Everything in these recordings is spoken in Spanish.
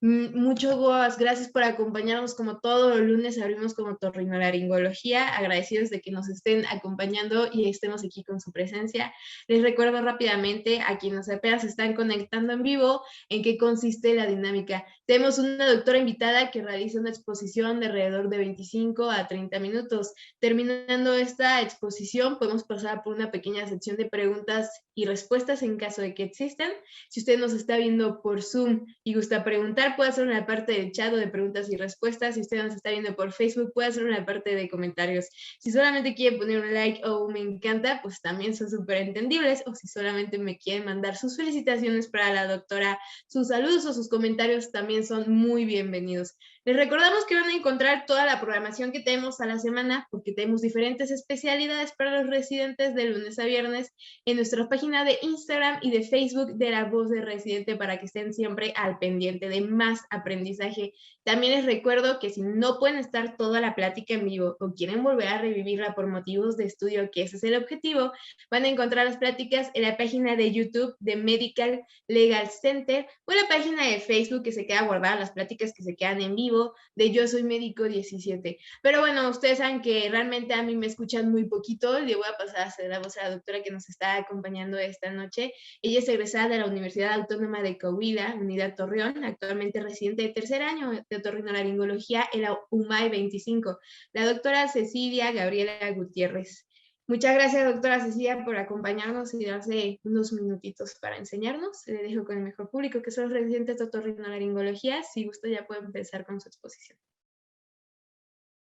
Muchas gracias por acompañarnos como todos los lunes abrimos como otorrinolaringología, agradecidos de que nos estén acompañando y estemos aquí con su presencia. Les recuerdo rápidamente a quienes apenas se están conectando en vivo en qué consiste la dinámica. Tenemos una doctora invitada que realiza una exposición de alrededor de 25 a 30 minutos. Terminando esta exposición, podemos pasar por una pequeña sección de preguntas y respuestas en caso de que existan. Si usted nos está viendo por Zoom y gusta preguntar, puede hacer una parte del chat o de preguntas y respuestas. Si usted nos está viendo por Facebook, puede hacer una parte de comentarios. Si solamente quiere poner un like o un me encanta, pues también son súper entendibles. O si solamente me quieren mandar sus felicitaciones para la doctora, sus saludos o sus comentarios también son muy bienvenidos. Les recordamos que van a encontrar toda la programación que tenemos a la semana, porque tenemos diferentes especialidades para los residentes de lunes a viernes en nuestra página de Instagram y de Facebook de La Voz de Residente para que estén siempre al pendiente de más aprendizaje. También les recuerdo que si no pueden estar toda la plática en vivo o quieren volver a revivirla por motivos de estudio, que ese es el objetivo, van a encontrar las pláticas en la página de YouTube de Medical Legal Center o en la página de Facebook que se queda guardada las pláticas que se quedan en vivo de Yo Soy Médico 17. Pero bueno, ustedes saben que realmente a mí me escuchan muy poquito. Le voy a pasar a hacer la voz a la doctora que nos está acompañando esta noche. Ella es egresada de la Universidad Autónoma de Coahuila, Unidad Torreón, actualmente residente de tercer año de otorrinolaringología en la UMAE 25. La doctora Cecilia Gabriela Gutiérrez. Muchas gracias, doctora Cecilia, por acompañarnos y darse unos minutitos para enseñarnos. Le dejo con el mejor público, que son los residentes de otorrinolaringología. Si gusta, ya puede empezar con su exposición.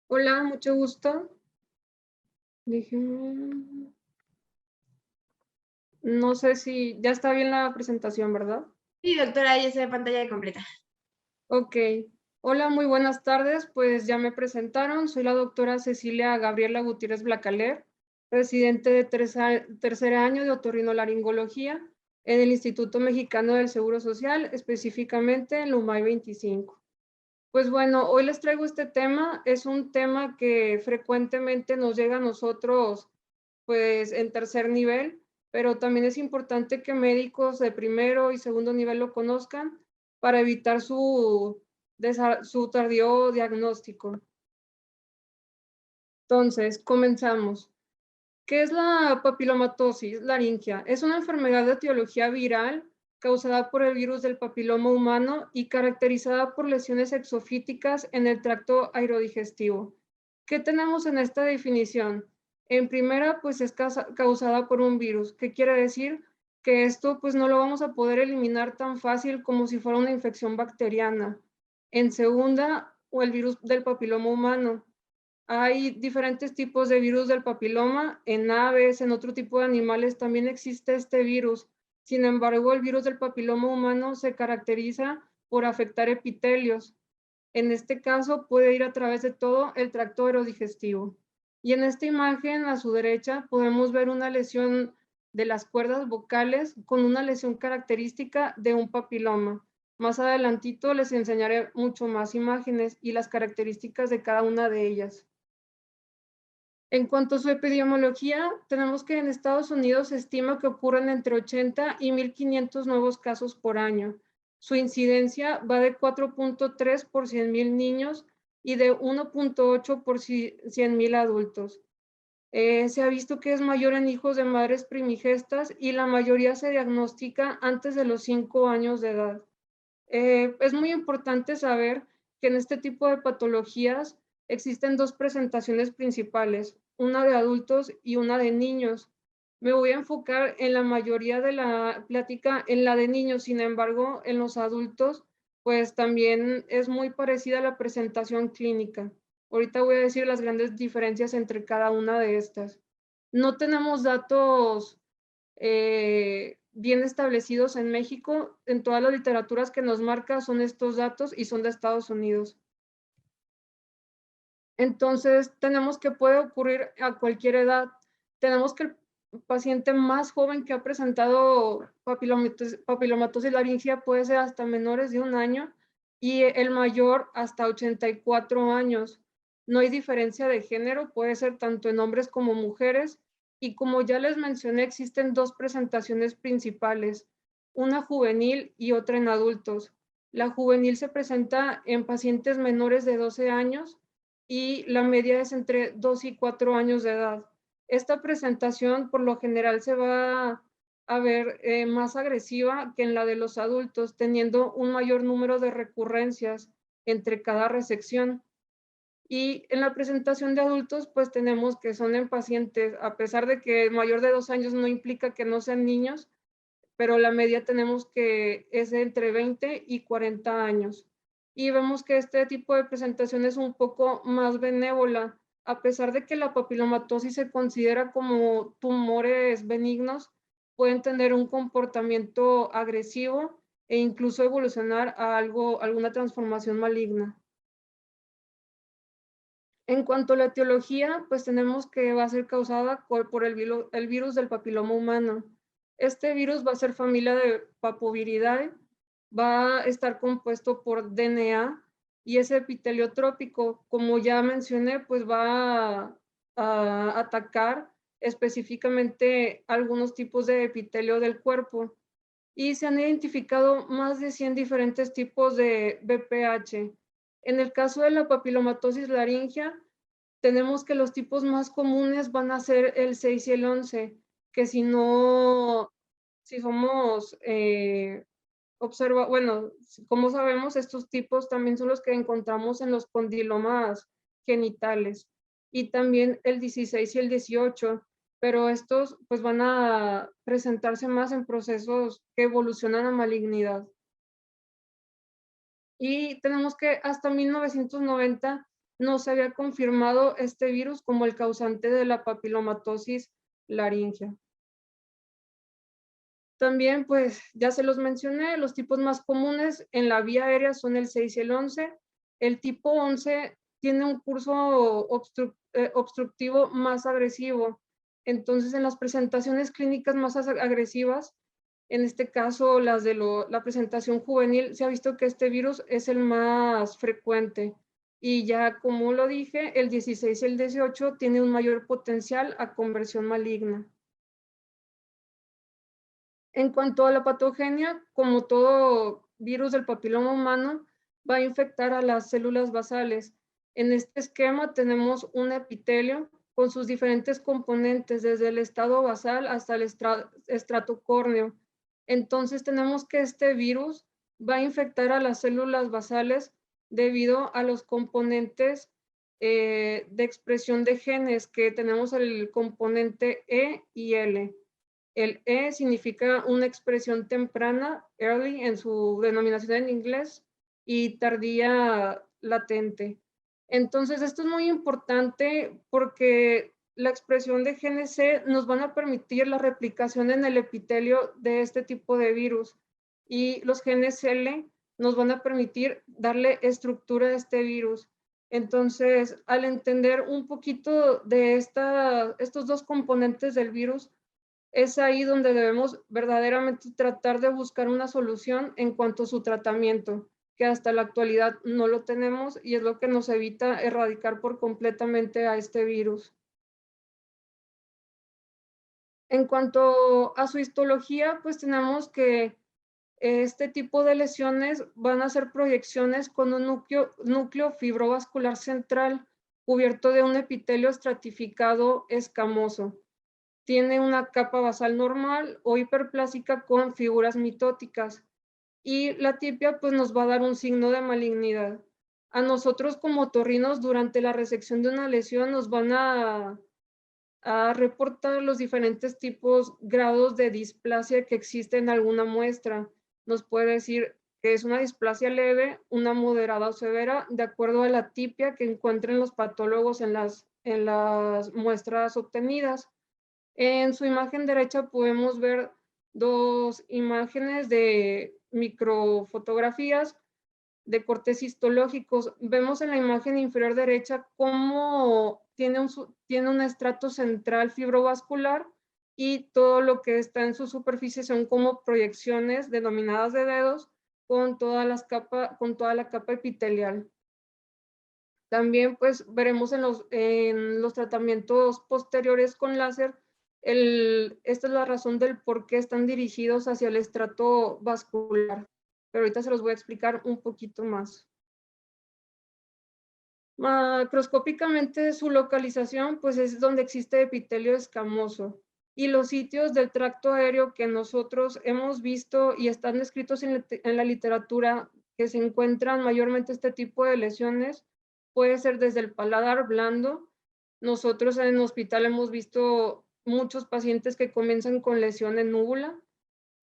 Hola, mucho gusto. Déjeme... No sé si ya está bien la presentación, ¿verdad? Sí, doctora, ya está en pantalla completa. Ok. Hola, muy buenas tardes. Pues ya me presentaron. Soy la doctora Cecilia Gabriela Gutiérrez Blacaler, residente de tercer año de otorrinolaringología en el Instituto Mexicano del Seguro Social, específicamente en la UMAI 25. Pues bueno, hoy les traigo este tema. Es un tema que frecuentemente nos llega a nosotros, pues en tercer nivel, pero también es importante que médicos de primero y segundo nivel lo conozcan para evitar su tardío diagnóstico. Entonces, comenzamos. ¿Qué es la papilomatosis laringia? Es una enfermedad de etiología viral causada por el virus del papiloma humano y caracterizada por lesiones exofíticas en el tracto aerodigestivo. ¿Qué tenemos en esta definición? En primera, pues es causada por un virus. ¿Qué quiere decir? Que esto pues no lo vamos a poder eliminar tan fácil como si fuera una infección bacteriana. En segunda, o el virus del papiloma humano. Hay diferentes tipos de virus del papiloma. En aves, en otro tipo de animales también existe este virus. Sin embargo, el virus del papiloma humano se caracteriza por afectar epitelios. En este caso, puede ir a través de todo el tracto aerodigestivo. Y en esta imagen, a su derecha, podemos ver una lesión de las cuerdas vocales con una lesión característica de un papiloma. Más adelantito les enseñaré mucho más imágenes y las características de cada una de ellas. En cuanto a su epidemiología, tenemos que en Estados Unidos se estima que ocurren entre 80 y 1,500 nuevos casos por año. Su incidencia va de 4.3 por 100,000 niños y de 1.8 por 100,000 adultos. Se ha visto que es mayor en hijos de madres primigestas y la mayoría se diagnostica antes de los 5 años de edad. Es muy importante saber que en este tipo de patologías existen dos presentaciones principales, una de adultos y una de niños. Me voy a enfocar en la mayoría de la plática en la de niños, sin embargo, en los adultos, pues también es muy parecida a la presentación clínica. Ahorita voy a decir las grandes diferencias entre cada una de estas. No tenemos datos bien establecidos en México. En todas las literaturas que nos marca son estos datos y son de Estados Unidos. Entonces, tenemos que puede ocurrir a cualquier edad. Tenemos que el paciente más joven que ha presentado papilomatosis laringia puede ser hasta menores de 1 año y el mayor hasta 84 años. No hay diferencia de género, puede ser tanto en hombres como mujeres. Y como ya les mencioné, existen dos presentaciones principales, una juvenil y otra en adultos. La juvenil se presenta en pacientes menores de 12 años y la media es entre 2 y 4 años de edad. Esta presentación por lo general se va a ver más agresiva que en la de los adultos, teniendo un mayor número de recurrencias entre cada resección. Y en la presentación de adultos, pues tenemos que son en pacientes, a pesar de que mayor de 2 años no implica que no sean niños, pero la media tenemos que es entre 20 y 40 años. Y vemos que este tipo de presentación es un poco más benévola, a pesar de que la papilomatosis se considera como tumores benignos, pueden tener un comportamiento agresivo e incluso evolucionar a alguna transformación maligna. En cuanto a la etiología, pues tenemos que va a ser causada por el virus del papiloma humano. Este virus va a ser familia de Papoviridae, va a estar compuesto por DNA y ese epitelio trópico, como ya mencioné, pues va a atacar específicamente algunos tipos de epitelio del cuerpo. Y se han identificado más de 100 diferentes tipos de BPH. En el caso de la papilomatosis laringea, tenemos que los tipos más comunes van a ser el 6 y el 11, que si no, si somos, bueno, como sabemos, estos tipos también son los que encontramos en los condilomas genitales, y también el 16 y el 18, pero estos pues van a presentarse más en procesos que evolucionan a malignidad. Y tenemos que hasta 1990 no se había confirmado este virus como el causante de la papilomatosis laringea. También, pues, ya se los mencioné, los tipos más comunes en la vía aérea son el 6 y el 11. El tipo 11 tiene un curso obstructivo más agresivo. Entonces, en las presentaciones clínicas más agresivas, en este caso las de la presentación juvenil, se ha visto que este virus es el más frecuente. Y ya como lo dije, el 16 y el 18 tiene un mayor potencial a conversión maligna. En cuanto a la patogenia, como todo virus del papiloma humano, va a infectar a las células basales. En este esquema tenemos un epitelio con sus diferentes componentes, desde el estado basal hasta el estrato córneo. Entonces tenemos que este virus va a infectar a las células basales debido a los componentes de expresión de genes, que tenemos el componente E y L. El E significa una expresión temprana, early en su denominación en inglés, y tardía, latente. Entonces, esto es muy importante porque la expresión de genes C nos van a permitir la replicación en el epitelio de este tipo de virus, y los genes L nos van a permitir darle estructura a este virus. Entonces, al entender un poquito de estos dos componentes del virus, es ahí donde debemos verdaderamente tratar de buscar una solución en cuanto a su tratamiento, que hasta la actualidad no lo tenemos y es lo que nos evita erradicar por completamente a este virus. En cuanto a su histología, pues tenemos que este tipo de lesiones van a ser proyecciones con un núcleo fibrovascular central cubierto de un epitelio estratificado escamoso. Tiene una capa basal normal o hiperplásica con figuras mitóticas, y la tipia pues nos va a dar un signo de malignidad. A nosotros como otorrinos durante la resección de una lesión nos van a reportar los diferentes tipos, grados de displasia que existen en alguna muestra. Nos puede decir que es una displasia leve, una moderada o severa, de acuerdo a la tipia que encuentren los patólogos en las muestras obtenidas. En su imagen derecha podemos ver dos imágenes de microfotografías de cortes histológicos. Vemos en la imagen inferior derecha cómo tiene un estrato central fibrovascular, y todo lo que está en su superficie son como proyecciones denominadas de dedos con toda la capa epitelial. También pues veremos en los tratamientos posteriores con láser, esta es la razón del por qué están dirigidos hacia el estrato vascular. pero ahorita se los voy a explicar un poquito más. Macroscópicamente su localización pues es donde existe epitelio escamoso y los sitios del tracto aéreo que nosotros hemos visto y están descritos en la literatura que se encuentran mayormente este tipo de lesiones puede ser desde el paladar blando. Nosotros en el hospital hemos visto muchos pacientes que comienzan con lesión en núvula,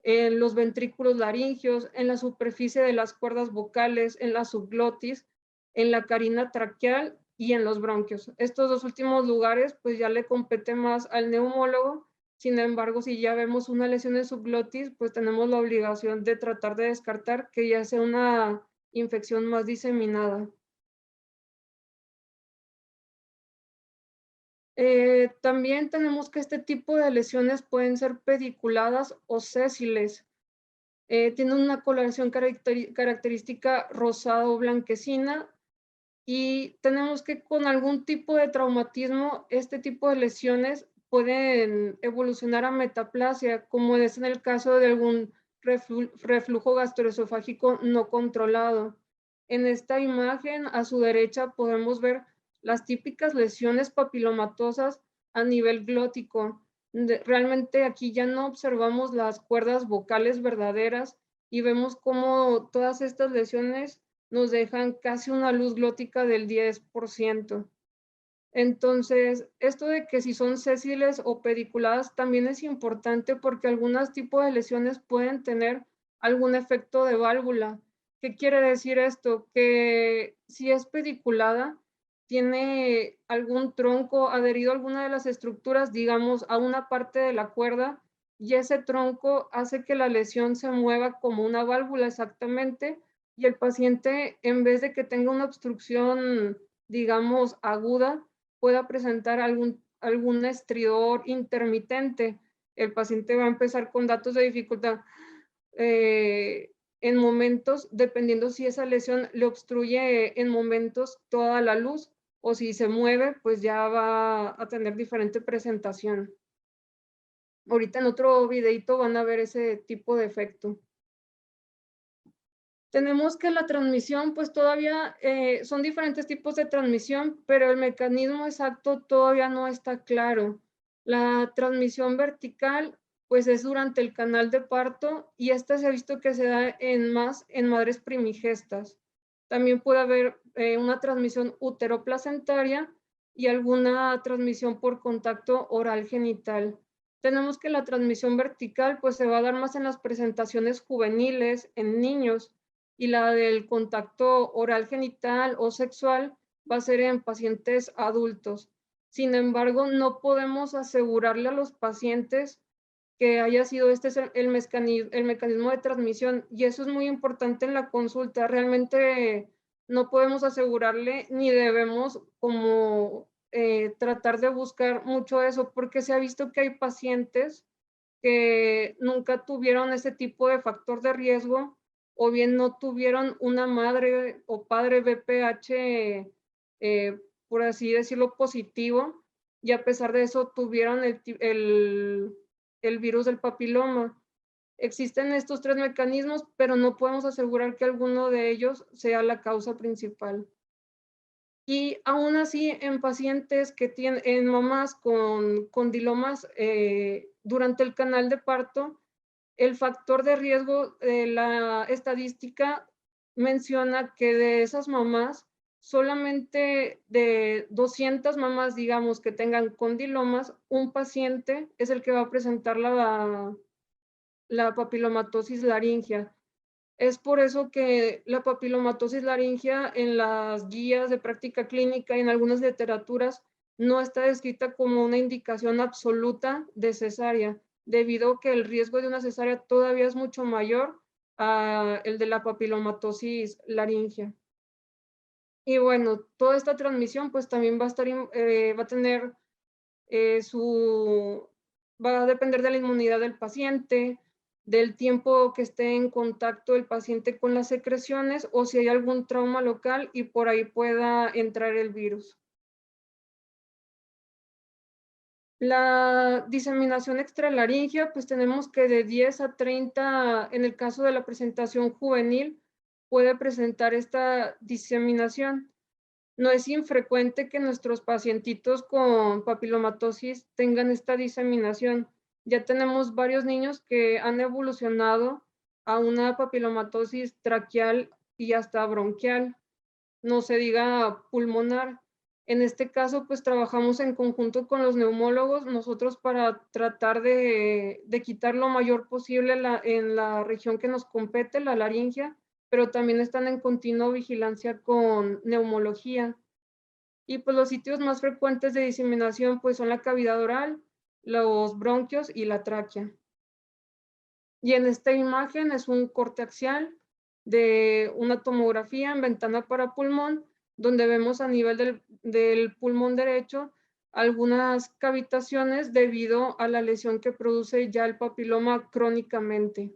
en los ventrículos laringeos, en la superficie de las cuerdas vocales, en la subglotis, en la carina traqueal y en los bronquios. Estos dos últimos lugares pues ya le compete más al neumólogo. Sin embargo, si ya vemos una lesión en subglotis, pues tenemos la obligación de tratar de descartar que ya sea una infección más diseminada. También tenemos que este tipo de lesiones pueden ser pediculadas o sésiles. Tienen una coloración característica rosada o blanquecina y tenemos que con algún tipo de traumatismo, este tipo de lesiones pueden evolucionar a metaplasia, como es en el caso de algún reflujo gastroesofágico no controlado. En esta imagen, a su derecha, podemos ver las típicas lesiones papilomatosas a nivel glótico. Realmente aquí ya no observamos las cuerdas vocales verdaderas y vemos cómo todas estas lesiones nos dejan casi una luz glótica del 10%. Entonces, esto de que si son sésiles o pediculadas también es importante porque algunos tipos de lesiones pueden tener algún efecto de válvula. ¿Qué quiere decir esto? Que si es pediculada, tiene algún tronco adherido a alguna de las estructuras, digamos, a una parte de la cuerda, y ese tronco hace que la lesión se mueva como una válvula exactamente, y el paciente, en vez de que tenga una obstrucción, digamos, aguda, pueda presentar algún estridor intermitente. El paciente va a empezar con datos de dificultad en momentos, dependiendo si esa lesión le obstruye en momentos toda la luz o si se mueve, pues ya va a tener diferente presentación. Ahorita en otro videito van a ver ese tipo de efecto. Tenemos que la transmisión, pues todavía son diferentes tipos de transmisión, pero el mecanismo exacto todavía no está claro. La transmisión vertical, pues es durante el canal de parto y esta se ha visto que se da más en madres primigestas. También puede haber una transmisión uteroplacentaria y alguna transmisión por contacto oral genital. Tenemos que la transmisión vertical, pues se va a dar más en las presentaciones juveniles, en niños, y la del contacto oral genital o sexual va a ser en pacientes adultos. Sin embargo, no podemos asegurarle a los pacientes que haya sido este el mecanismo de transmisión y eso es muy importante en la consulta. Realmente no podemos asegurarle ni debemos como tratar de buscar mucho eso porque se ha visto que hay pacientes que nunca tuvieron ese tipo de factor de riesgo o bien no tuvieron una madre o padre VPH, por así decirlo, positivo, y a pesar de eso tuvieron el virus del papiloma. Existen estos tres mecanismos, pero no podemos asegurar que alguno de ellos sea la causa principal. Y aún así, en pacientes que tienen, en mamás con condilomas durante el canal de parto, el factor de riesgo de la estadística menciona que de esas mamás, solamente de 200 mamás, digamos, que tengan condilomas, un paciente es el que va a presentar la papilomatosis laringea. Es por eso que la papilomatosis laringea en las guías de práctica clínica y en algunas literaturas no está descrita como una indicación absoluta de cesárea, debido a que el riesgo de una cesárea todavía es mucho mayor a el de la papilomatosis laringea. Y bueno, toda esta transmisión pues también va a estar, va a tener va a depender de la inmunidad del paciente, del tiempo que esté en contacto el paciente con las secreciones o si hay algún trauma local y por ahí pueda entrar el virus. La diseminación extralaringea, pues tenemos que de 10 a 30, en el caso de la presentación juvenil, puede presentar esta diseminación. No es infrecuente que nuestros pacientitos con papilomatosis tengan esta diseminación. Ya tenemos varios niños que han evolucionado a una papilomatosis traqueal y hasta bronquial, no se diga pulmonar. En este caso, pues trabajamos en conjunto con los neumólogos, nosotros para tratar de quitar lo mayor posible en la región que nos compete, la laringe, pero también están en continua vigilancia con neumología. Y pues los sitios más frecuentes de diseminación pues son la cavidad oral, los bronquios y la tráquea. Y en esta imagen es un corte axial de una tomografía en ventana para pulmón, donde vemos a nivel del pulmón derecho algunas cavitaciones debido a la lesión que produce ya el papiloma crónicamente.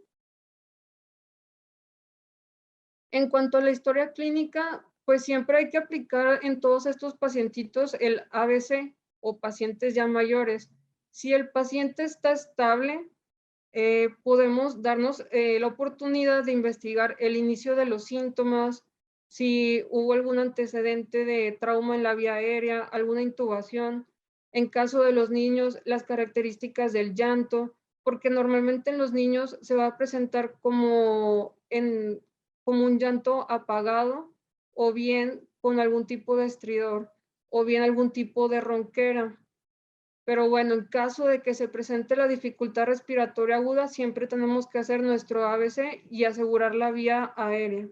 En cuanto a la historia clínica, pues siempre hay que aplicar en todos estos pacientitos el ABC o pacientes ya mayores. Si el paciente está estable, podemos darnos la oportunidad de investigar el inicio de los síntomas, si hubo algún antecedente de trauma en la vía aérea, alguna intubación. En caso de los niños, las características del llanto, porque normalmente en los niños se va a presentar como un llanto apagado o bien con algún tipo de estridor o bien algún tipo de ronquera. Pero bueno, en caso de que se presente la dificultad respiratoria aguda, siempre tenemos que hacer nuestro ABC y asegurar la vía aérea.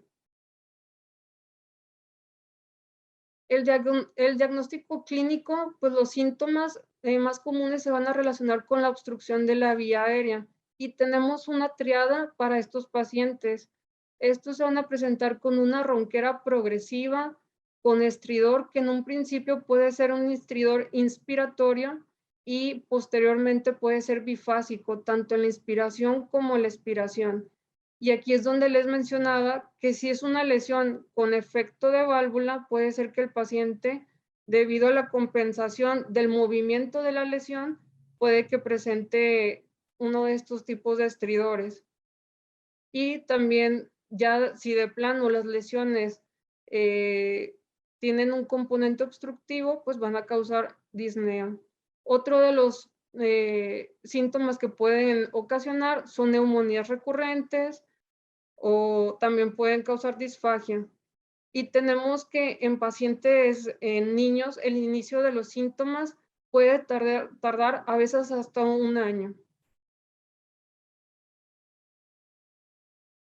El diagnóstico clínico, pues los síntomas más comunes se van a relacionar con la obstrucción de la vía aérea y tenemos una triada para estos pacientes. Estos se van a presentar con una ronquera progresiva, con estridor, que en un principio puede ser un estridor inspiratorio y posteriormente puede ser bifásico, tanto en la inspiración como en la expiración. Y aquí es donde les mencionaba que si es una lesión con efecto de válvula, puede ser que el paciente, debido a la compensación del movimiento de la lesión, puede que presente uno de estos tipos de estridores. Y también ya si de plano las lesiones tienen un componente obstructivo, pues van a causar disnea. Otro de los síntomas que pueden ocasionar son neumonías recurrentes, o también pueden causar disfagia. Y tenemos que en pacientes, en niños, el inicio de los síntomas puede tardar a veces hasta un año.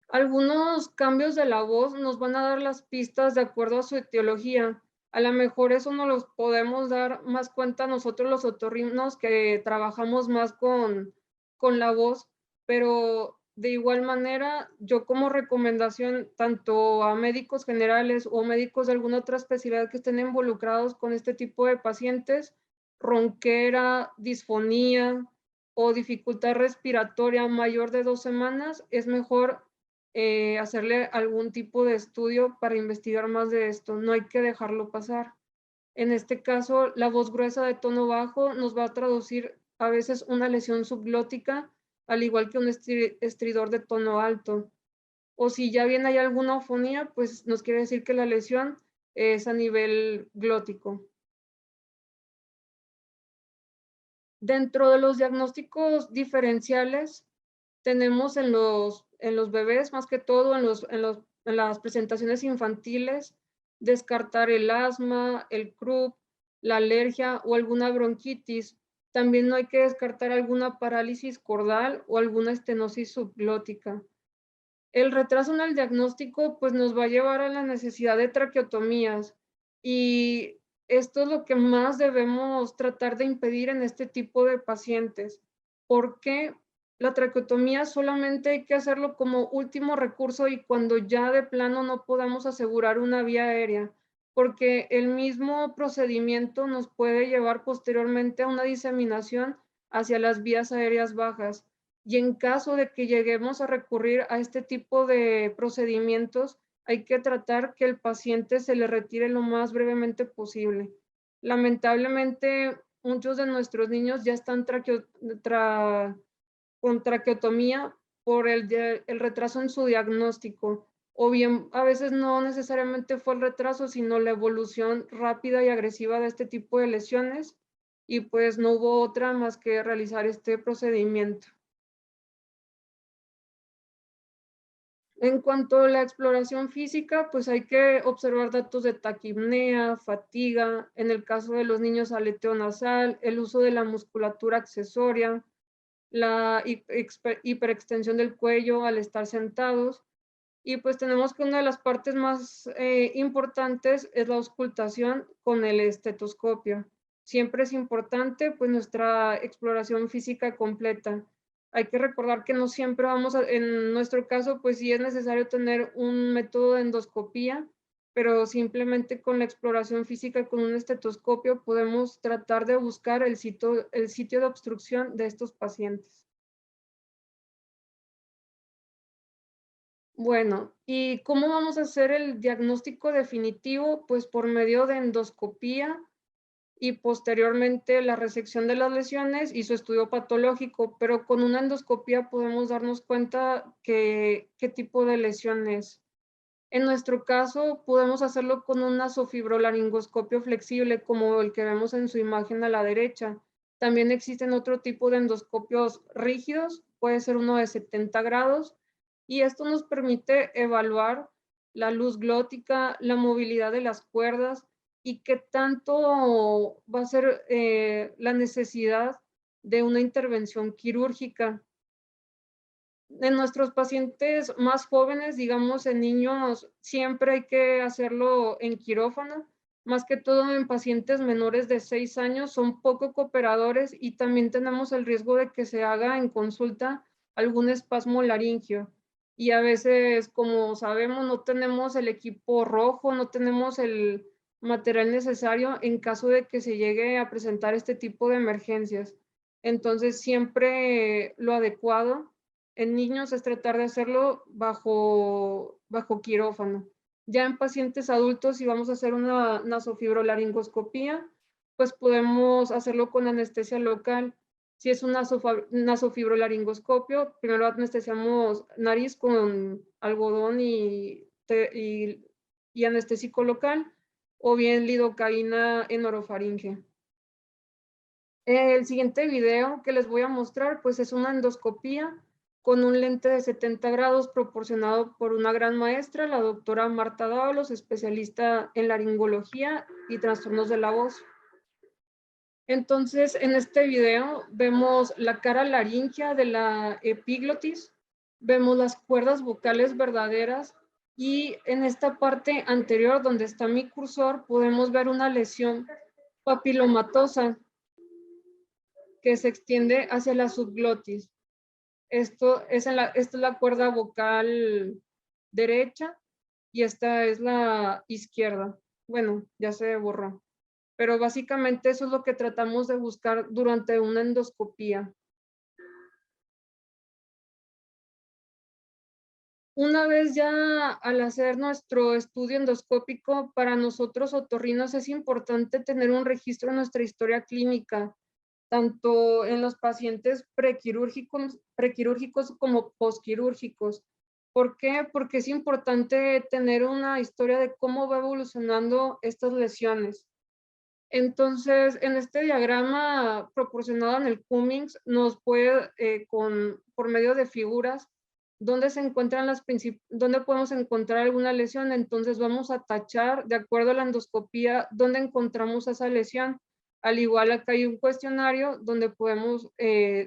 Algunos cambios de la voz nos van a dar las pistas de acuerdo a su etiología. A lo mejor eso nos los podemos dar más cuenta nosotros los otorrinos que trabajamos más con la voz, pero de igual manera, yo como recomendación tanto a médicos generales o médicos de alguna otra especialidad que estén involucrados con este tipo de pacientes, ronquera, disfonía o dificultad respiratoria mayor de 2 semanas, es mejor hacerle algún tipo de estudio para investigar más de esto. No hay que dejarlo pasar. En este caso, la voz gruesa de tono bajo nos va a traducir a veces una lesión subglótica, al igual que un estridor de tono alto. O si ya bien hay alguna afonía, pues nos quiere decir que la lesión es a nivel glótico. Dentro de los diagnósticos diferenciales, tenemos en los bebés, más que todo en las presentaciones infantiles, descartar el asma, el croup, la alergia o alguna bronquitis. También no hay que descartar alguna parálisis cordal o alguna estenosis subglótica. El retraso en el diagnóstico pues nos va a llevar a la necesidad de traqueotomías y esto es lo que más debemos tratar de impedir en este tipo de pacientes. Porque la traqueotomía solamente hay que hacerlo como último recurso y cuando ya de plano no podamos asegurar una vía aérea, porque el mismo procedimiento nos puede llevar posteriormente a una diseminación hacia las vías aéreas bajas. Y en caso de que lleguemos a recurrir a este tipo de procedimientos, hay que tratar que el paciente se le retire lo más brevemente posible. Lamentablemente, muchos de nuestros niños ya están con traqueotomía por el retraso en su diagnóstico, o bien a veces no necesariamente fue el retraso, sino la evolución rápida y agresiva de este tipo de lesiones, y pues no hubo otra más que realizar este procedimiento. En cuanto a la exploración física, pues hay que observar datos de taquipnea, fatiga, en el caso de los niños aleteo nasal, el uso de la musculatura accesoria, la hiperextensión del cuello al estar sentados. Y pues tenemos que una de las partes más importantes es la auscultación con el estetoscopio. Siempre es importante pues nuestra exploración física completa. Hay que recordar que no siempre en nuestro caso, pues sí es necesario tener un método de endoscopía, pero simplemente con la exploración física con un estetoscopio podemos tratar de buscar el sitio de obstrucción de estos pacientes. Bueno, ¿y cómo vamos a hacer el diagnóstico definitivo? Pues por medio de endoscopía y posteriormente la resección de las lesiones y su estudio patológico, pero con una endoscopía podemos darnos cuenta qué tipo de lesión es. En nuestro caso, podemos hacerlo con un nasofibrolaringoscopio flexible, como el que vemos en su imagen a la derecha. También existen otro tipo de endoscopios rígidos, puede ser uno de 70 grados, y esto nos permite evaluar la luz glótica, la movilidad de las cuerdas y qué tanto va a ser la necesidad de una intervención quirúrgica. En nuestros pacientes más jóvenes, digamos en niños, siempre hay que hacerlo en quirófano, más que todo en pacientes menores de 6 años, son poco cooperadores y también tenemos el riesgo de que se haga en consulta algún espasmo laringio. Y a veces, como sabemos, no tenemos el equipo rojo, no tenemos el material necesario en caso de que se llegue a presentar este tipo de emergencias. Entonces, siempre lo adecuado en niños es tratar de hacerlo bajo quirófano. Ya en pacientes adultos, si vamos a hacer una nasofibrolaringoscopía, pues podemos hacerlo con anestesia local. Si es un nasofibrolaringoscopio, primero anestesiamos nariz con algodón y anestésico local, o bien lidocaína en orofaringe. El siguiente video que les voy a mostrar, pues es una endoscopía con un lente de 70 grados proporcionado por una gran maestra, la doctora Marta Dávalos, especialista en laringología y trastornos de la voz. Entonces, en este video vemos la cara laringea de la epiglotis, vemos las cuerdas vocales verdaderas y en esta parte anterior donde está mi cursor podemos ver una lesión papilomatosa que se extiende hacia la subglotis. Esta es la cuerda vocal derecha y esta es la izquierda. Bueno, ya se borró. Pero básicamente eso es lo que tratamos de buscar durante una endoscopía. Una vez ya al hacer nuestro estudio endoscópico, para nosotros otorrinos es importante tener un registro de nuestra historia clínica, tanto en los pacientes prequirúrgicos como posquirúrgicos. ¿Por qué? Porque es importante tener una historia de cómo va evolucionando estas lesiones. Entonces, en este diagrama proporcionado en el Cummings, nos puede, por medio de figuras, dónde podemos encontrar alguna lesión. Entonces, vamos a tachar, de acuerdo a la endoscopía, dónde encontramos esa lesión. Al igual, acá hay un cuestionario donde podemos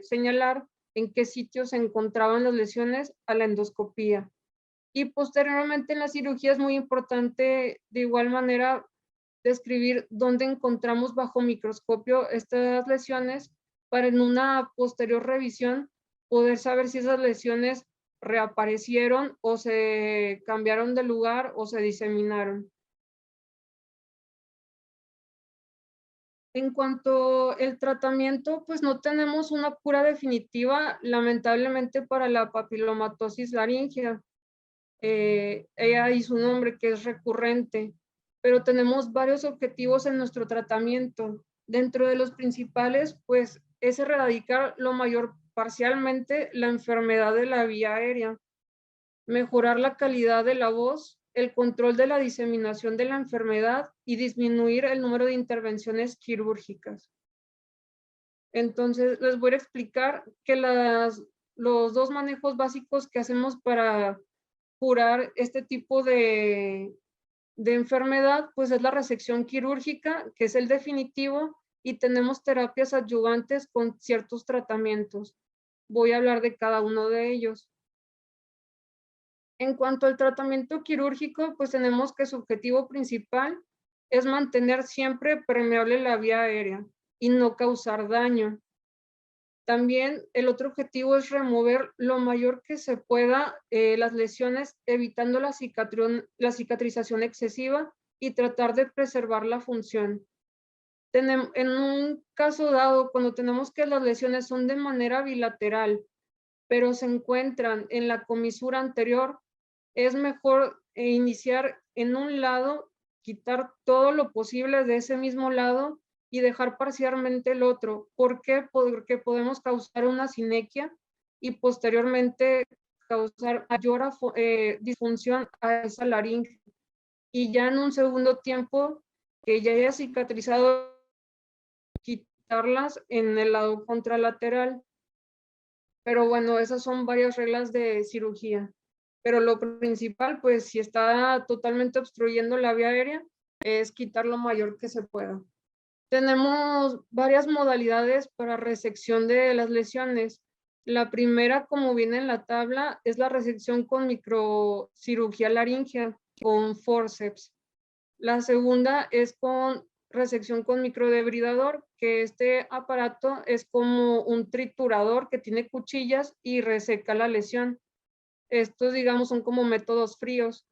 señalar en qué sitios se encontraban las lesiones a la endoscopía. Y posteriormente en la cirugía es muy importante, de igual manera, describir dónde encontramos bajo microscopio estas lesiones para en una posterior revisión poder saber si esas lesiones reaparecieron o se cambiaron de lugar o se diseminaron. En cuanto al tratamiento, pues no tenemos una cura definitiva, lamentablemente, para la papilomatosis laringea. Ella y su nombre, que es recurrente, pero tenemos varios objetivos en nuestro tratamiento. Dentro de los principales, pues es erradicar lo mayor parcialmente la enfermedad de la vía aérea, mejorar la calidad de la voz, el control de la diseminación de la enfermedad y disminuir el número de intervenciones quirúrgicas. Entonces, les voy a explicar que los dos manejos básicos que hacemos para curar este tipo de enfermedad, pues es la resección quirúrgica, que es el definitivo, y tenemos terapias adyuvantes con ciertos tratamientos. Voy a hablar de cada uno de ellos. En cuanto al tratamiento quirúrgico, pues tenemos que su objetivo principal es mantener siempre permeable la vía aérea y no causar daño. También el otro objetivo es remover lo mayor que se pueda las lesiones, evitando la cicatrización excesiva y tratar de preservar la función. En un caso dado, cuando tenemos que las lesiones son de manera bilateral, pero se encuentran en la comisura anterior, es mejor iniciar en un lado, quitar todo lo posible de ese mismo lado y dejar parcialmente el otro. ¿Por qué? Porque podemos causar una sinequia y posteriormente causar mayor disfunción a esa laringe. Y ya en un segundo tiempo, que ya haya cicatrizado, quitarlas en el lado contralateral. Pero bueno, esas son varias reglas de cirugía. Pero lo principal, pues si está totalmente obstruyendo la vía aérea, es quitar lo mayor que se pueda. Tenemos varias modalidades para resección de las lesiones. La primera, como viene en la tabla, es la resección con microcirugía laringea, con forceps. La segunda es con resección con microdebridador, que este aparato es como un triturador que tiene cuchillas y reseca la lesión. Estos, digamos, son como métodos fríos.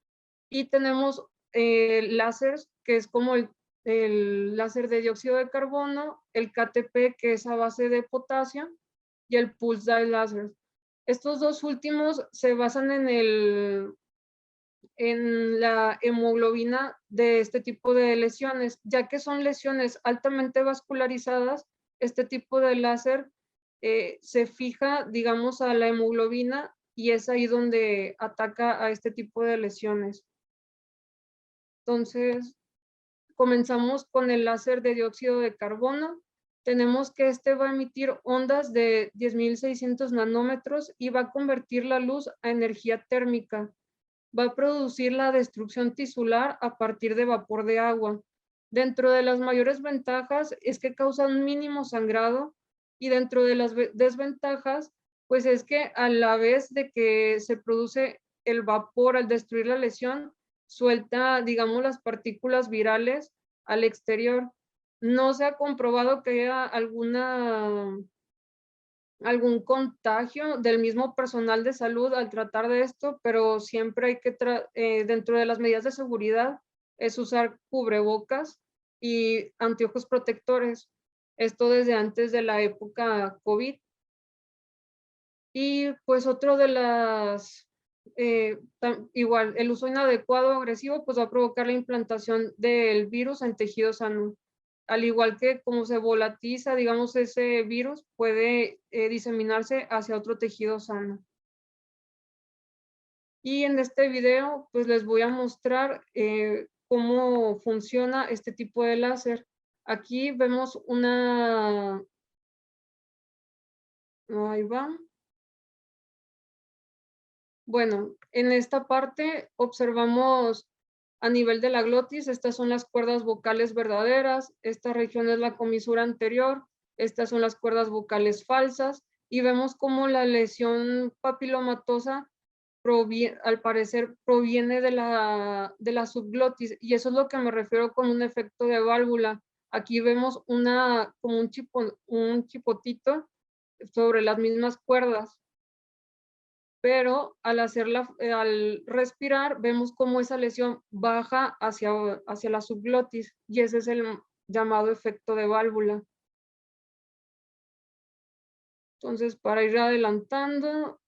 Y tenemos láseres, que es como el láser de dióxido de carbono, el KTP, que es a base de potasio, y el pulse dye láser. Estos dos últimos se basan en la hemoglobina de este tipo de lesiones, ya que son lesiones altamente vascularizadas. Este tipo de láser se fija, digamos, a la hemoglobina y es ahí donde ataca a este tipo de lesiones. Entonces, comenzamos con el láser de dióxido de carbono. Tenemos que este va a emitir ondas de 10.600 nanómetros y va a convertir la luz a energía térmica. Va a producir la destrucción tisular a partir de vapor de agua. Dentro de las mayores ventajas es que causa un mínimo sangrado, y dentro de las desventajas, pues es que a la vez de que se produce el vapor al destruir la lesión, suelta, digamos, las partículas virales al exterior. No se ha comprobado que haya algún contagio del mismo personal de salud al tratar de esto, pero siempre hay que, dentro de las medidas de seguridad, es usar cubrebocas y anteojos protectores. Esto desde antes de la época COVID. Y pues otro de las, igual, el uso inadecuado o agresivo, pues va a provocar la implantación del virus en tejido sano. Al igual que como se volatiza, digamos, ese virus puede diseminarse hacia otro tejido sano. Y en este video, pues les voy a mostrar cómo funciona este tipo de láser. Aquí vemos una, ahí va. Bueno, en esta parte observamos a nivel de la glotis, estas son las cuerdas vocales verdaderas, esta región es la comisura anterior, estas son las cuerdas vocales falsas, y vemos cómo la lesión papilomatosa al parecer proviene de la subglotis, y eso es lo que me refiero con un efecto de válvula. Aquí vemos como un chipotito sobre las mismas cuerdas, pero al respirar vemos cómo esa lesión baja hacia la subglotis, y ese es el llamado efecto de válvula. Entonces, para ir adelantando,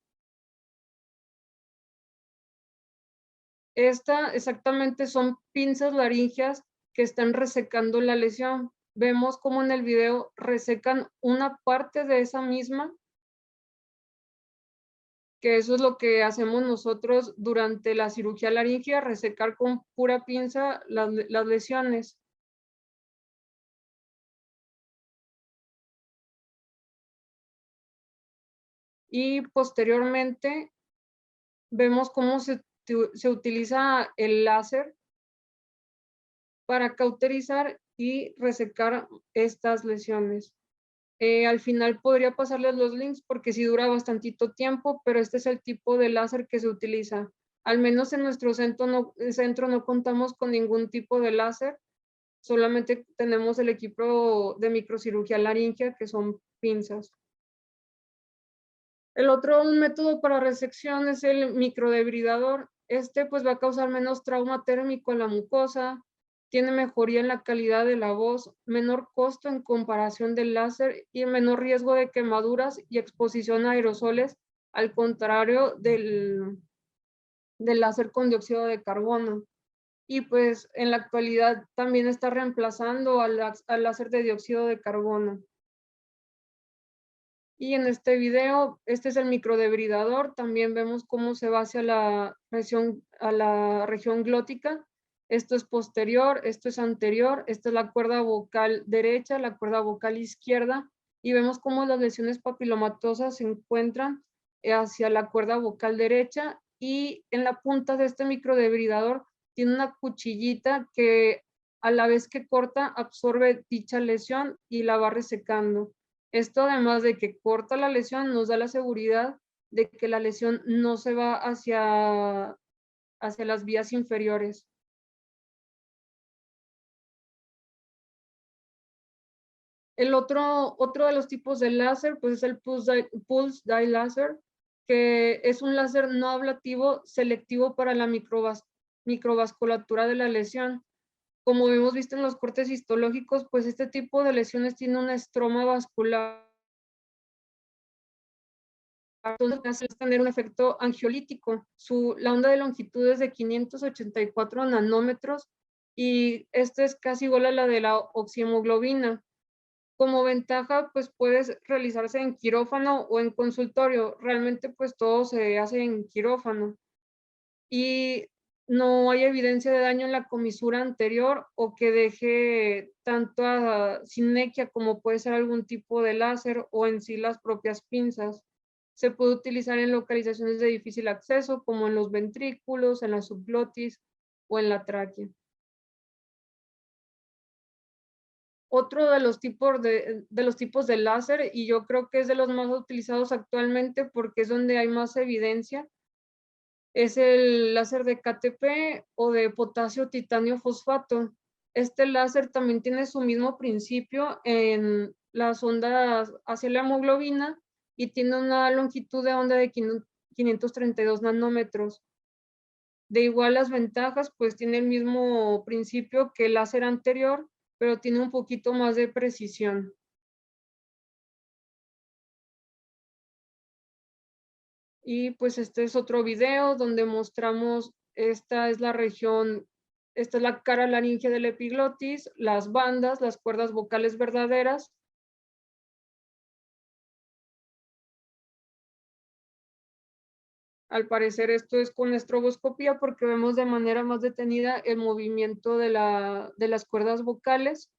esta exactamente son pinzas laríngeas que están resecando la lesión. vemos como en el video resecan una parte de esa misma, que eso es lo que hacemos nosotros durante la cirugía laringea, resecar con pura pinza las lesiones. Y posteriormente vemos cómo se utiliza el láser para cauterizar y resecar estas lesiones. Al final podría pasarles los links porque sí dura bastantito tiempo, pero este es el tipo de láser que se utiliza. Al menos en nuestro centro no contamos con ningún tipo de láser, solamente tenemos el equipo de microcirugía laringea, que son pinzas. El otro método para resección es el microdebridador. Este pues va a causar menos trauma térmico en la mucosa, tiene mejoría en la calidad de la voz, menor costo en comparación del láser y menor riesgo de quemaduras y exposición a aerosoles, al contrario del láser con dióxido de carbono. Y pues en la actualidad también está reemplazando al láser de dióxido de carbono. Y en este video, este es el microdebridador, también vemos cómo se va hacia la región glótica. Esto es posterior, esto es anterior, esta es la cuerda vocal derecha, la cuerda vocal izquierda, y vemos cómo las lesiones papilomatosas se encuentran hacia la cuerda vocal derecha, y en la punta de este microdebridador tiene una cuchillita que a la vez que corta absorbe dicha lesión y la va resecando. Esto, además de que corta la lesión, nos da la seguridad de que la lesión no se va hacia las vías inferiores. El otro de los tipos de láser pues es el pulse dye láser, que es un láser no ablativo selectivo para la microvasculatura de la lesión. Como hemos visto en los cortes histológicos, pues este tipo de lesiones tiene una estroma vascular. Entonces es tener un efecto angiolítico. La onda de longitud es de 584 nanómetros y esto es casi igual a la de la oxihemoglobina. Como ventaja, pues puedes realizarse en quirófano o en consultorio. Realmente pues todo se hace en quirófano. Y no hay evidencia de daño en la comisura anterior o que deje tanto a sinequia como puede ser algún tipo de láser o en sí las propias pinzas. Se puede utilizar en localizaciones de difícil acceso como en los ventrículos, en la subglotis o en la tráquea. Otro de los tipos de láser, y yo creo que es de los más utilizados actualmente porque es donde hay más evidencia, es el láser de KTP o de potasio titanio fosfato. Este láser también tiene su mismo principio en las ondas hacia la hemoglobina y tiene una longitud de onda de 532 nanómetros. De igual las ventajas, pues tiene el mismo principio que el láser anterior, pero tiene un poquito más de precisión. Y pues este es otro video donde mostramos, esta es la región, esta es la cara laringea del epiglotis, las bandas, las cuerdas vocales verdaderas. Al parecer esto es con estroboscopía porque vemos de manera más detenida el movimiento de las cuerdas vocales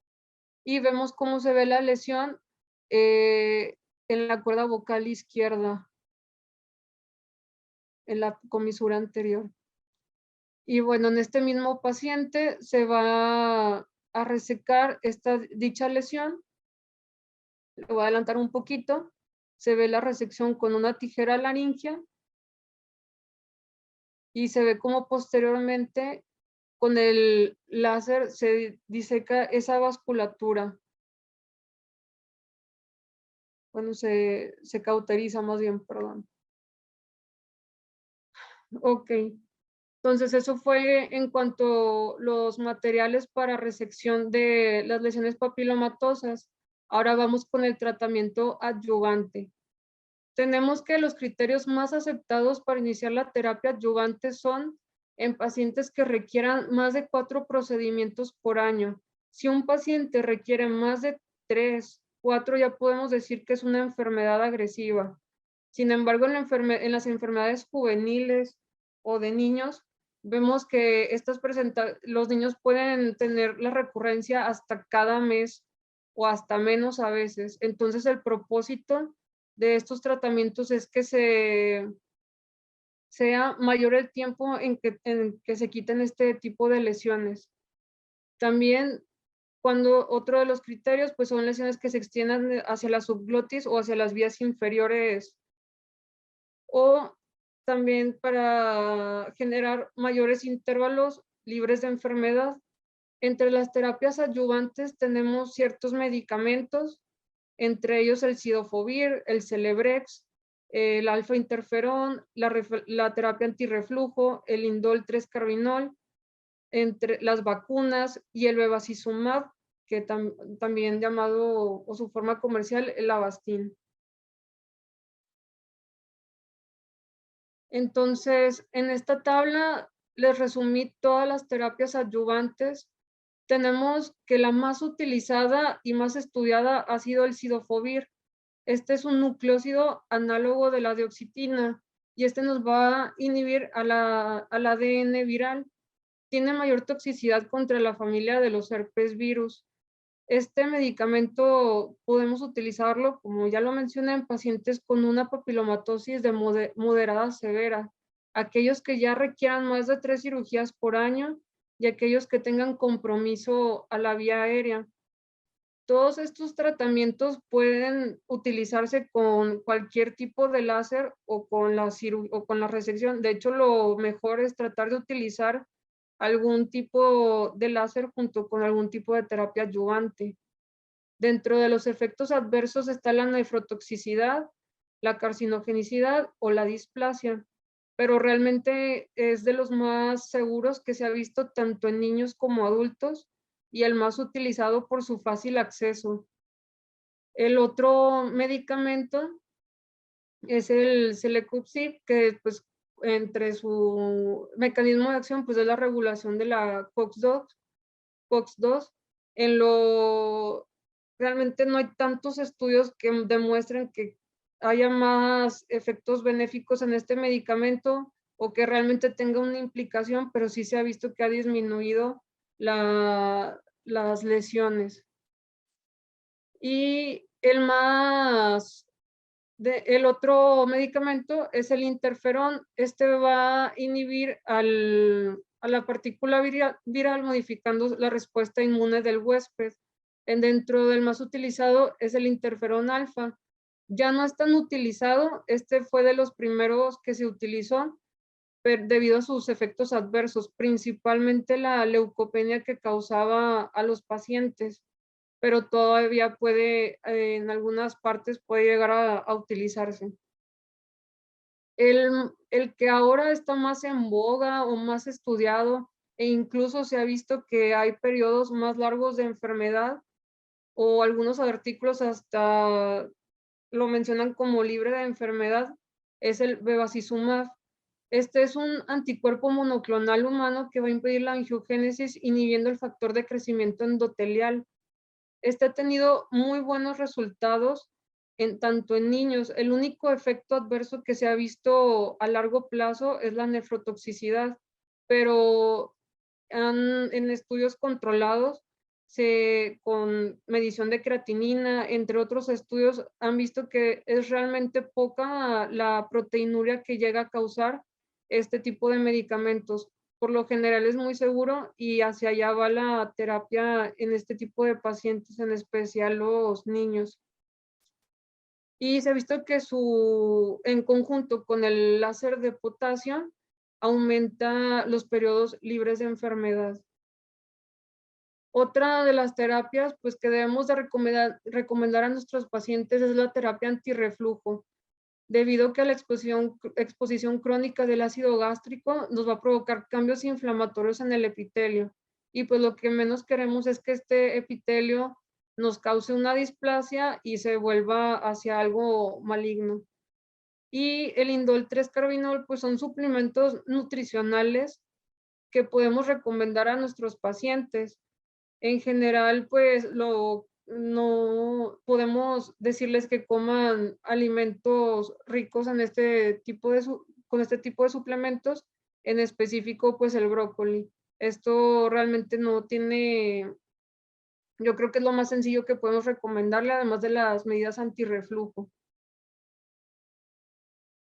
y vemos cómo se ve la lesión en la cuerda vocal izquierda, en la comisura anterior. Y bueno, en este mismo paciente se va a resecar dicha lesión. Le voy a adelantar un poquito. Se ve la resección con una tijera laringea y se ve como posteriormente con el láser se diseca esa vasculatura. Bueno, se cauteriza más bien, perdón. Ok. Entonces, eso fue en cuanto a los materiales para resección de las lesiones papilomatosas. Ahora vamos con el tratamiento adyuvante. Tenemos que los criterios más aceptados para iniciar la terapia adyuvante son en pacientes que requieran más de 4 procedimientos por año. Si un paciente requiere más de 3, 4, ya podemos decir que es una enfermedad agresiva. Sin embargo, en las enfermedades juveniles o de niños, vemos que los niños pueden tener la recurrencia hasta cada mes o hasta menos a veces. Entonces, el propósito de estos tratamientos es que sea mayor el tiempo en que se quiten este tipo de lesiones. También cuando otro de los criterios pues son lesiones que se extiendan hacia la subglotis o hacia las vías inferiores, o también para generar mayores intervalos libres de enfermedad. Entre las terapias adyuvantes tenemos ciertos medicamentos, entre ellos el cidofovir, el Celebrex, el alfa-interferón, la terapia antirreflujo, el indol 3-carbinol, entre las vacunas y el bevacizumab, que también llamado, o su forma comercial, el Avastin. Entonces, en esta tabla les resumí todas las terapias adyuvantes. Tenemos que la más utilizada y más estudiada ha sido el cidofovir. Este es un nucleósido análogo de la dioxitina y este nos va a inhibir al ADN viral. Tiene mayor toxicidad contra la familia de los herpes virus. Este medicamento podemos utilizarlo, como ya lo mencioné, en pacientes con una papilomatosis de moderada a severa, aquellos que ya requieran más de 3 cirugías por año y aquellos que tengan compromiso a la vía aérea. Todos estos tratamientos pueden utilizarse con cualquier tipo de láser o con la resección. De hecho, lo mejor es tratar de utilizar algún tipo de láser junto con algún tipo de terapia adyuvante. Dentro de los efectos adversos está la nefrotoxicidad, la carcinogenicidad o la displasia, pero realmente es de los más seguros que se ha visto tanto en niños como adultos y el más utilizado por su fácil acceso. El otro medicamento es el Celecoxib, que pues entre su mecanismo de acción pues es la regulación de la COX-2. Realmente no hay tantos estudios que demuestren que haya más efectos benéficos en este medicamento o que realmente tenga una implicación, pero sí se ha visto que ha disminuido las lesiones. Y el otro medicamento es el interferón. Este va a inhibir a la partícula viral modificando la respuesta inmune del huésped. Dentro del más utilizado es el interferón alfa. Ya no es tan utilizado, este fue de los primeros que se utilizó debido a sus efectos adversos, principalmente la leucopenia que causaba a los pacientes, pero todavía en algunas partes puede llegar a utilizarse. El que ahora está más en boga o más estudiado, e incluso se ha visto que hay periodos más largos de enfermedad, o algunos artículos hasta lo mencionan como libre de enfermedad, es el bevacizumab. Este es un anticuerpo monoclonal humano que va a impedir la angiogénesis inhibiendo el factor de crecimiento endotelial. Este ha tenido muy buenos resultados tanto en niños. El único efecto adverso que se ha visto a largo plazo es la nefrotoxicidad, pero en estudios controlados con medición de creatinina, entre otros estudios, han visto que es realmente poca la proteinuria que llega a causar este tipo de medicamentos. Por lo general es muy seguro y hacia allá va la terapia en este tipo de pacientes, en especial los niños. Y se ha visto que en conjunto con el láser de potasio aumenta los periodos libres de enfermedad. Otra de las terapias pues, que debemos de recomendar a nuestros pacientes es la terapia antirreflujo, debido a que la exposición crónica del ácido gástrico nos va a provocar cambios inflamatorios en el epitelio. Y pues lo que menos queremos es que este epitelio nos cause una displasia y se vuelva hacia algo maligno. Y el indol 3-carbinol pues son suplementos nutricionales que podemos recomendar a nuestros pacientes. En general, pues no podemos decirles que coman alimentos ricos en con este tipo de suplementos, en específico, pues el brócoli. Esto realmente no tiene, yo creo que es lo más sencillo que podemos recomendarle, además de las medidas antirreflujo.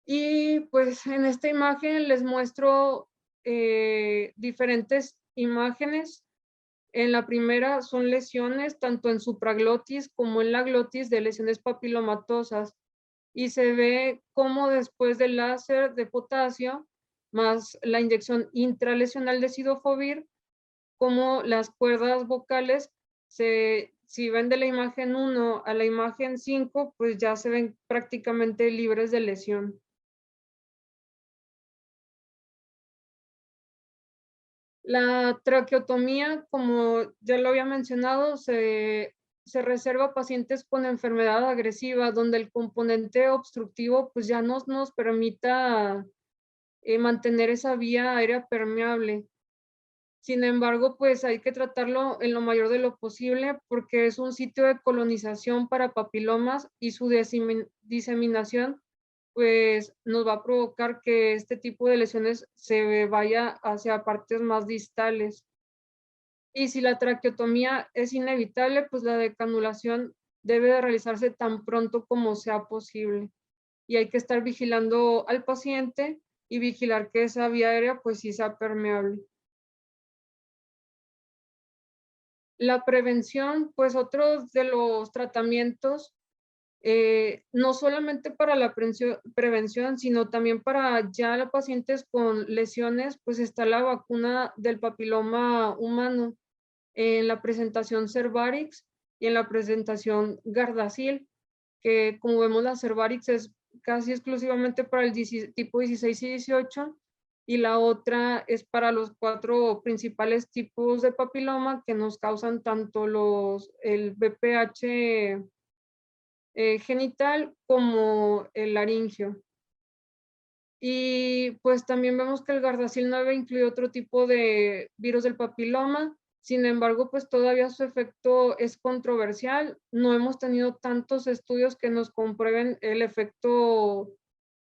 Y pues en esta imagen les muestro diferentes imágenes. En la primera son lesiones tanto en supraglotis como en la glotis de lesiones papilomatosas y se ve cómo después del láser de potasio más la inyección intralesional de sidofovir, como las cuerdas vocales si ven de la imagen 1 a la imagen 5, pues ya se ven prácticamente libres de lesión. La traqueotomía, como ya lo había mencionado, se reserva a pacientes con enfermedad agresiva, donde el componente obstructivo pues ya no nos permita mantener esa vía aérea permeable. Sin embargo, pues hay que tratarlo en lo mayor de lo posible porque es un sitio de colonización para papilomas y su diseminación pues nos va a provocar que este tipo de lesiones se vaya hacia partes más distales. Y si la traqueotomía es inevitable, pues la decanulación debe de realizarse tan pronto como sea posible. Y hay que estar vigilando al paciente y vigilar que esa vía aérea pues sí sea permeable. La prevención, pues otros de los tratamientos, no solamente para la prevención, sino también para ya los pacientes con lesiones, pues está la vacuna del papiloma humano en la presentación Cervarix y en la presentación Gardasil, que como vemos la Cervarix es casi exclusivamente para el tipo 16 y 18, y la otra es para los 4 principales tipos de papiloma que nos causan tanto el BPH genital como el laringio. Y pues también vemos que el Gardasil 9 incluye otro tipo de virus del papiloma. Sin embargo, pues todavía su efecto es controversial. No hemos tenido tantos estudios que nos comprueben el efecto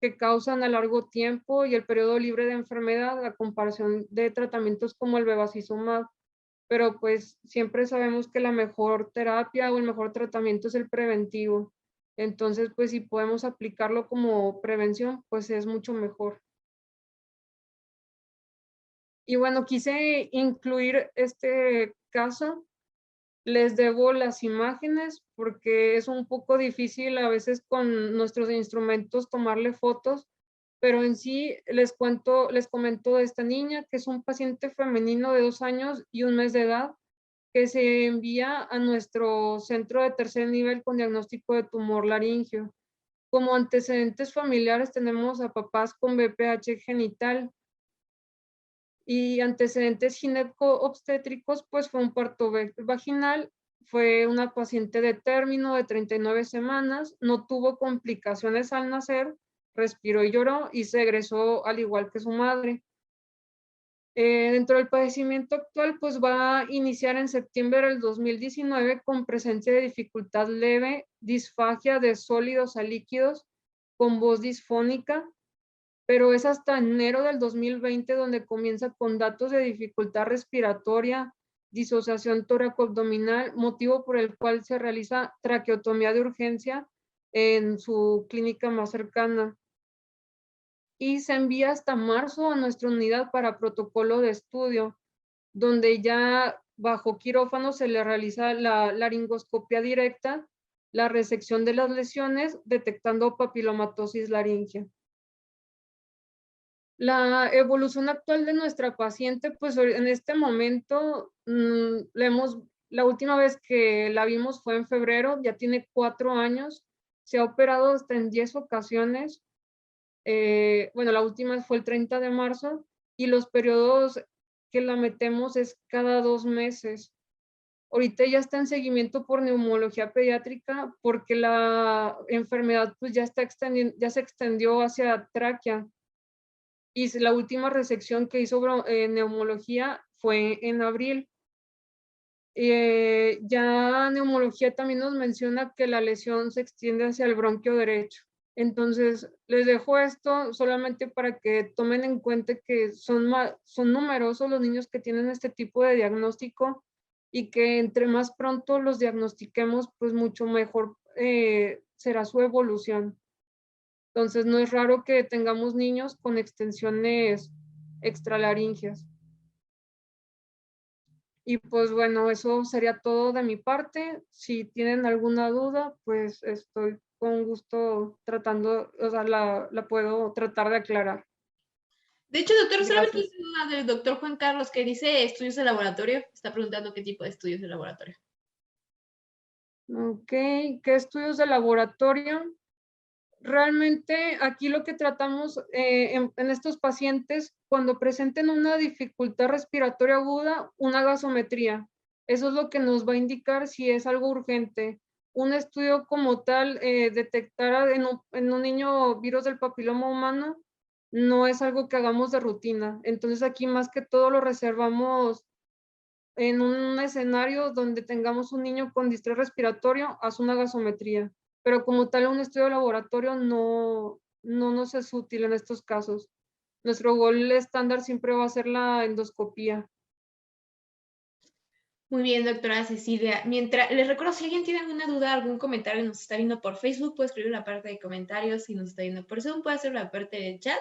que causan a largo tiempo y el periodo libre de enfermedad a comparación de tratamientos como el bevacizumab. Pero pues siempre sabemos que la mejor terapia o el mejor tratamiento es el preventivo. Entonces, pues si podemos aplicarlo como prevención, pues es mucho mejor. Y bueno, quise incluir este caso. Les debo las imágenes porque es un poco difícil a veces con nuestros instrumentos tomarle fotos, pero en sí les comento de esta niña que es un paciente femenino de 2 años y 1 mes de edad que se envía a nuestro centro de tercer nivel con diagnóstico de tumor laringio. Como antecedentes familiares tenemos a papás con BPH genital y antecedentes gineco-obstétricos, pues fue un parto vaginal, fue una paciente de término de 39 semanas, no tuvo complicaciones al nacer, respiró y lloró y se egresó al igual que su madre. Dentro del padecimiento actual, pues va a iniciar en septiembre del 2019 con presencia de dificultad leve, disfagia de sólidos a líquidos, con voz disfónica, pero es hasta enero del 2020 donde comienza con datos de dificultad respiratoria, disociación tóraco-abdominal, motivo por el cual se realiza traqueotomía de urgencia en su clínica más cercana. Y se envía hasta marzo a nuestra unidad para protocolo de estudio, donde ya bajo quirófano se le realiza la laringoscopia directa, la resección de las lesiones, detectando papilomatosis laringea. La evolución actual de nuestra paciente, pues en este momento, la última vez que la vimos fue en febrero, ya tiene 4 años, se ha operado hasta en 10 ocasiones. Bueno, la última fue el 30 de marzo y los periodos que la metemos es cada 2 meses. Ahorita ya está en seguimiento por neumología pediátrica porque la enfermedad pues ya se extendió hacia tráquea. Y la última resección que hizo neumología fue en abril. Ya neumología también nos menciona que la lesión se extiende hacia el bronquio derecho. Entonces, les dejo esto solamente para que tomen en cuenta que son numerosos los niños que tienen este tipo de diagnóstico y que entre más pronto los diagnostiquemos, pues mucho mejor será su evolución. Entonces, no es raro que tengamos niños con extensiones extralaringeas. Y pues bueno, eso sería todo de mi parte. Si tienen alguna duda, pues estoy con gusto tratando, o sea, la puedo tratar de aclarar. De hecho, doctor, solamente Gracias. una duda del doctor Juan Carlos que dice estudios de laboratorio. Está preguntando qué tipo de estudios de laboratorio. Ok, ¿qué estudios de laboratorio? Realmente aquí lo que tratamos en estos pacientes, cuando presenten una dificultad respiratoria aguda, una gasometría. Eso es lo que nos va a indicar si es algo urgente. Un estudio como tal, detectar en un niño virus del papiloma humano, no es algo que hagamos de rutina. Entonces aquí más que todo lo reservamos en un escenario donde tengamos un niño con distrés respiratorio, haz una gasometría. Pero como tal, un estudio de laboratorio no nos es útil en estos casos. Nuestro gol estándar siempre va a ser la endoscopía. Muy bien, doctora Cecilia. Mientras, les recuerdo, si alguien tiene alguna duda, algún comentario, nos está viendo por Facebook, puede escribir en la parte de comentarios. Si nos está viendo por Zoom, puede hacer la parte del chat.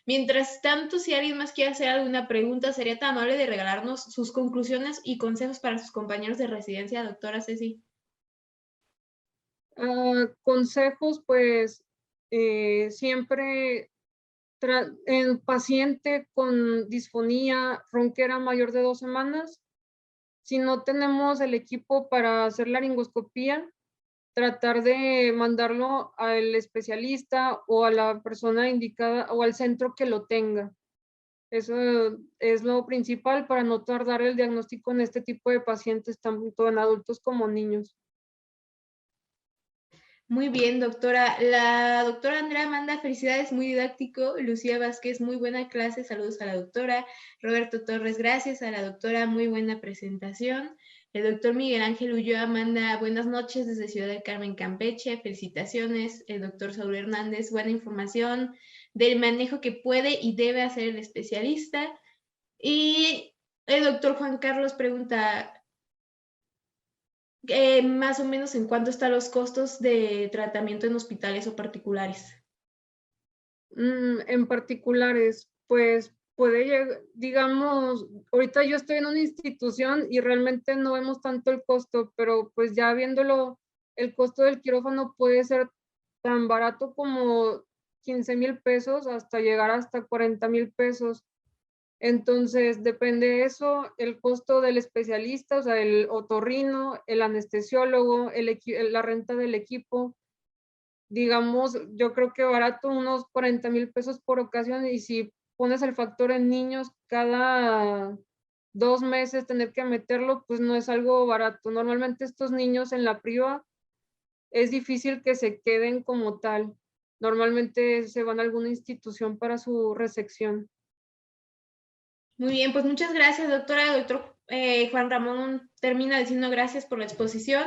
Mientras tanto, si alguien más quiere hacer alguna pregunta, sería tan amable de regalarnos sus conclusiones y consejos para sus compañeros de residencia, doctora Ceci. Consejos, pues siempre en paciente con disfonía ronquera mayor de 2 semanas, si no tenemos el equipo para hacer laringoscopía, tratar de mandarlo al especialista o a la persona indicada o al centro que lo tenga. Eso es lo principal para no tardar el diagnóstico en este tipo de pacientes, tanto en adultos como niños. Muy bien, doctora. La doctora Andrea manda felicidades, muy didáctico. Lucía Vázquez, muy buena clase. Saludos a la doctora. Roberto Torres, gracias a la doctora, muy buena presentación. El doctor Miguel Ángel Ulloa manda buenas noches desde Ciudad del Carmen, Campeche. Felicitaciones. El doctor Saúl Hernández, buena información del manejo que puede y debe hacer el especialista. Y el doctor Juan Carlos pregunta, más o menos en cuánto están los costos de tratamiento en hospitales o particulares. En particulares, pues puede llegar, digamos, ahorita yo estoy en una institución y realmente no vemos tanto el costo, pero pues ya viéndolo, el costo del quirófano puede ser tan barato como 15,000 pesos hasta llegar hasta 40,000 pesos. Entonces, depende de eso, el costo del especialista, o sea, el otorrino, el anestesiólogo, la renta del equipo. Digamos, yo creo que barato, unos 40,000 pesos por ocasión, y si pones el factor en niños, cada 2 meses tener que meterlo, pues no es algo barato. Normalmente estos niños en la priva es difícil que se queden como tal. Normalmente se van a alguna institución para su resección. Muy bien, pues muchas gracias, doctora. Doctor Juan Ramón termina diciendo gracias por la exposición.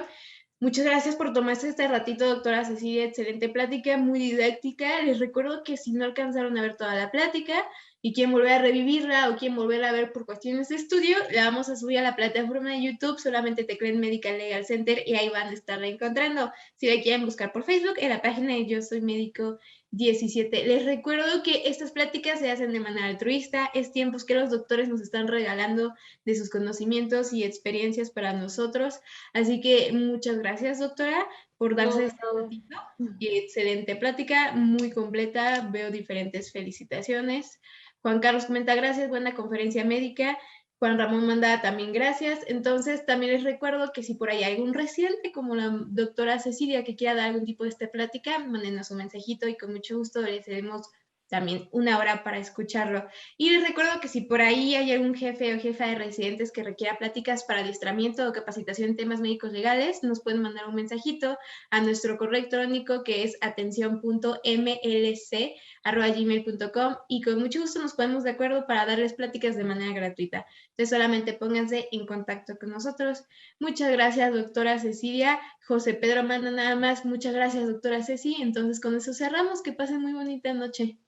Muchas gracias por tomarse este ratito, doctora Cecilia. Excelente plática, muy didáctica. Les recuerdo que si no alcanzaron a ver toda la plática y quieren volver a revivirla o quieren volver a ver por cuestiones de estudio, la vamos a subir a la plataforma de YouTube. Solamente tecleen Medical Legal Center y ahí van a estarla encontrando. Si la quieren buscar por Facebook, en la página de Yo Soy Médico 17. Les recuerdo que estas pláticas se hacen de manera altruista. Es tiempos que los doctores nos están regalando de sus conocimientos y experiencias para nosotros. Así que muchas gracias, doctora, por darse este ratito. Y excelente plática, muy completa. Veo diferentes felicitaciones. Juan Carlos comenta gracias, buena conferencia médica. Juan Ramón manda también gracias. Entonces, también les recuerdo que si por ahí hay algún residente como la doctora Cecilia que quiera dar algún tipo de esta plática, mándenos un mensajito y con mucho gusto les haremos también 1 hora para escucharlo. Y les recuerdo que si por ahí hay algún jefe o jefa de residentes que requiera pláticas para adiestramiento o capacitación en temas médicos legales, nos pueden mandar un mensajito a nuestro correo electrónico, que es atención.mlc@gmail.com, y con mucho gusto nos ponemos de acuerdo para darles pláticas de manera gratuita. Entonces solamente pónganse en contacto con nosotros. Muchas gracias, doctora Cecilia. José Pedro manda nada más: muchas gracias, doctora Ceci. Entonces con eso cerramos. Que pasen muy bonita noche.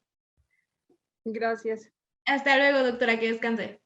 Gracias. Hasta luego, doctora, que descanse.